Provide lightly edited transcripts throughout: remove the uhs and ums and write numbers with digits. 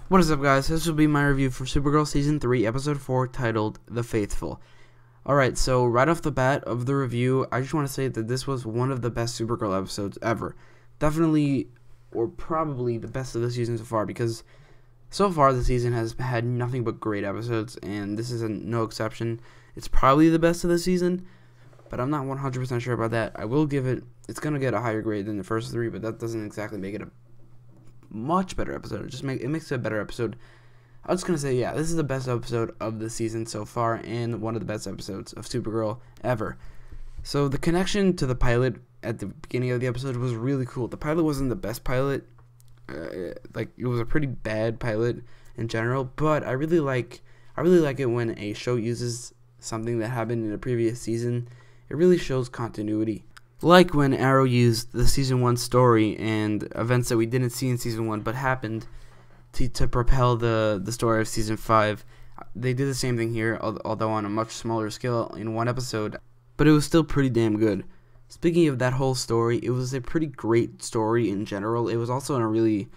What is up, guys? This will be my review for Supergirl Season 3, Episode 4, titled The Faithful. Alright, so right off the bat of the review, I just want to say that this was one of the best Supergirl episodes ever. Definitely, or probably, the best of the season so far, because so far the season has had nothing but great episodes, and this is no exception. It's probably the best of the season, but I'm not 100% sure about that. I will give it, it's going to get a higher grade than the first three, but that doesn't exactly make it a much better episode. It makes it a better episode. I was just gonna say, yeah, this is the best episode of the season so far, and one of the best episodes of Supergirl ever. So the connection to the pilot at the beginning of the episode was really cool. The pilot wasn't the best pilot, like it was a pretty bad pilot in general, but I really like it when a show uses something that happened in a previous season. It really shows continuity. Like when Arrow used the Season 1 story and events that we didn't see in Season 1 but happened to propel the story of Season 5. They did the same thing here, although on a much smaller scale in one episode, but it was still pretty damn good. Speaking of that whole story, it was a pretty great story in general. It was also a really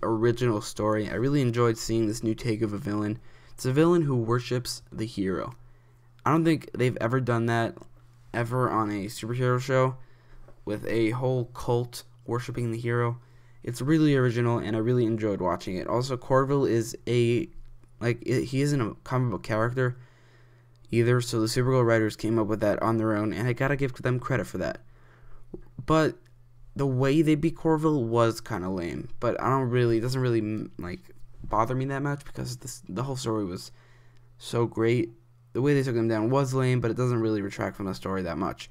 original story. I really enjoyed seeing this new take of a villain. It's a villain who worships the hero. I don't think they've ever done that ever on a superhero show, with a whole cult worshipping the hero. It's really original, and I really enjoyed watching it. Also, Corville is he isn't a comic book character either, so the Supergirl writers came up with that on their own, and I gotta give them credit for that. But the way they beat Corville was kind of lame, but it doesn't really bother me that much, because the whole story was so great. The way they took them down was lame, but it doesn't really retract from the story that much.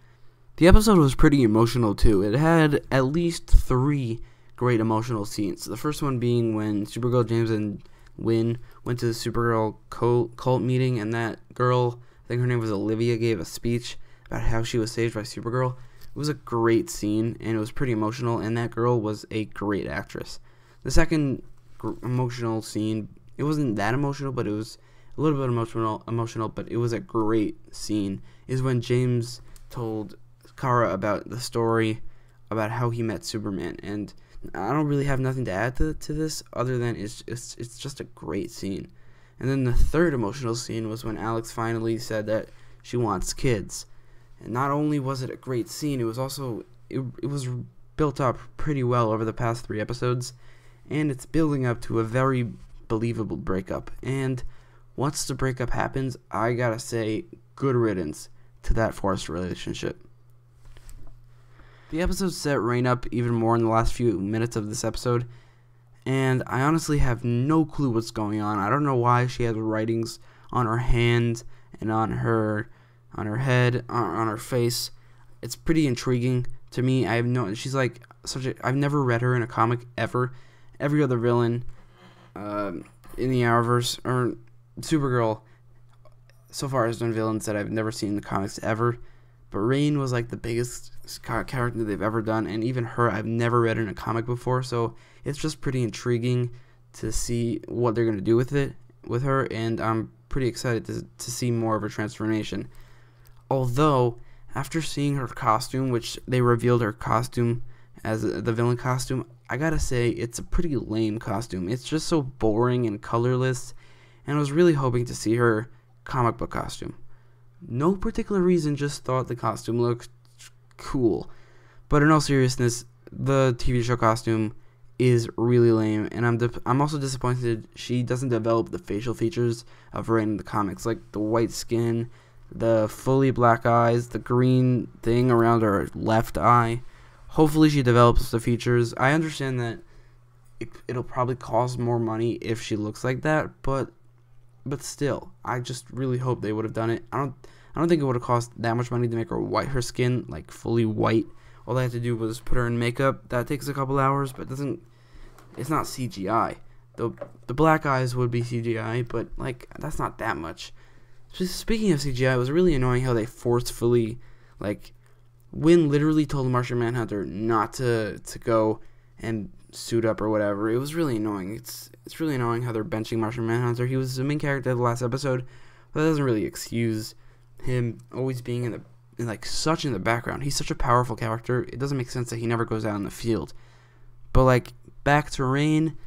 The episode was pretty emotional too. It had at least 3 great emotional scenes. The first one being when Supergirl, James, and Wynn went to the Supergirl cult meeting, and that girl, I think her name was Olivia, gave a speech about how she was saved by Supergirl. It was a great scene, and it was pretty emotional, and that girl was a great actress. The second emotional scene, it wasn't that emotional, but it was a little bit emotional, but it was a great scene, is when James told Kara about the story about how he met Superman. And I don't really have nothing to add to this, other than it's just a great scene. And then the third emotional scene was when Alex finally said that she wants kids. And not only was it a great scene, it was also it was built up pretty well over the past 3 episodes, and it's building up to a very believable breakup. And once the breakup happens, I gotta say, good riddance to that forced relationship. The episode set Rain up even more in the last few minutes of this episode, and I honestly have no clue what's going on. I don't know why she has writings on her hand and on her head, on her face. It's pretty intriguing to me. She's like I've never read her in a comic ever. Every other villain in the Arrowverse or Supergirl so far has done villains that I've never seen in the comics ever, but Rain was like the biggest character they've ever done, and even her I've never read in a comic before, so it's just pretty intriguing to see what they're going to do with her, and I'm pretty excited to see more of her transformation. Although, after seeing her costume, which they revealed her costume as the villain costume, I gotta say, it's a pretty lame costume. It's just so boring and colorless, and I was really hoping to see her comic book costume. No particular reason, just thought the costume looked cool. But in all seriousness, the TV show costume is really lame, and I'm also disappointed she doesn't develop the facial features of Rain in the comics, like the white skin, the fully black eyes, the green thing around her left eye. Hopefully she develops the features. I understand that it'll probably cost more money if she looks like that, but still, I just really hope they would have done it. I don't think it would have cost that much money to make her skin like fully white. All they had to do was put her in makeup. That takes a couple hours, but it's not CGI. The black eyes would be CGI, but like that's not that much. Speaking of CGI, it was really annoying how they forcefully, Wynn literally told Martian Manhunter not to go and suit up or whatever. It was really annoying. It's really annoying how they're benching Martian Manhunter. He was the main character of the last episode, but that doesn't really excuse him always being in the background. He's such a powerful character. It doesn't make sense that he never goes out in the field. But back to Rain,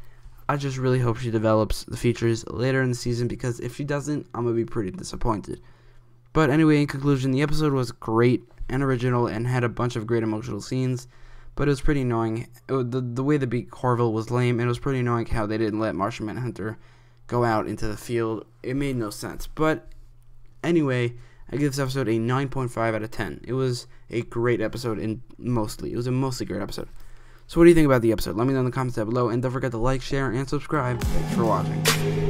I just really hope she develops the features later in the season, because if she doesn't, I'm going to be pretty disappointed. But anyway, in conclusion, the episode was great and original and had a bunch of great emotional scenes, but it was pretty annoying. The way they beat Corville was lame, and it was pretty annoying how they didn't let Martian Manhunter go out into the field. It made no sense. But anyway, I give this episode a 9.5 out of 10. It was a great episode, and it was a mostly great episode. So what do you think about the episode? Let me know in the comments down below, and don't forget to like, share, and subscribe. Thanks for watching.